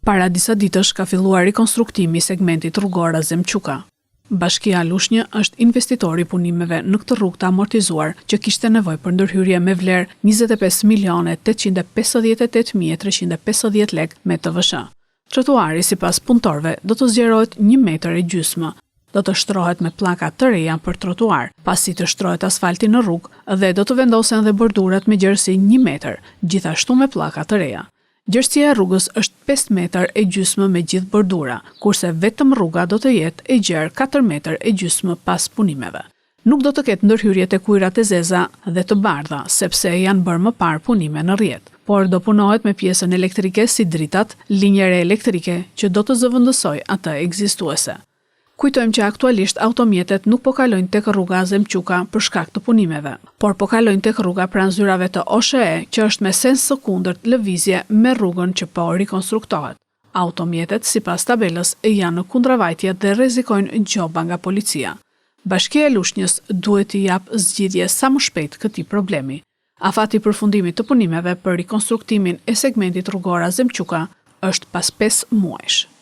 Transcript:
Para disa ditësh ka filluar rikonstruktimi i segmentit rrugor Azemçuka. Bashkia Lushnjë është investitori i punimeve në këtë rrugë të amortizuar që kishte nevojë për ndërhyrje me vlerë 25.858.350 lekë me TVSH. Trotuari sipas punëtorëve do të zgjerohet 1,5 metër. Do të shtrohet me pllaka të reja për trotuar, pasi të shtrohet asfalti në rrugë dhe do të vendosen dhe bordurat me gjerësi 1 metër, gjithashtu me pllaka të reja. Gjerësia e rrugës është 5,5 metër me gjithë bordura, kurse vetëm rruga do të jetë e gjerë 4,5 metër pas punimeve. Nuk do të ketë ndërhyrje te ujërat e zeza dhe të bardha, sepse janë bërë më parë punime në rrjet, por do punohet me pjesën elektrike si dritat, linjere elektrike që do të zëvendësoj atë ekzistuese. Kujtojmë që aktualisht automjetet nuk po kalojnë tek rruga Azemçuka për shkak të punimeve, por po kalojnë tek rruga pranë zyrave të OSHE, që është me sens së kundërt lëvizje me rrugën që po rikonstruktohet. Automjetet, sipas tabelës, janë në kundravajtje dhe rrezikojnë gjoba nga policia. Bashkia e Lushnjës duhet t'i japë zgjidhje sa më shpejt këtij problemi. Afati i përfundimit të punimeve për rikonstruktimin e segmentit rrugor Azemçuka është pas 5 muajsh.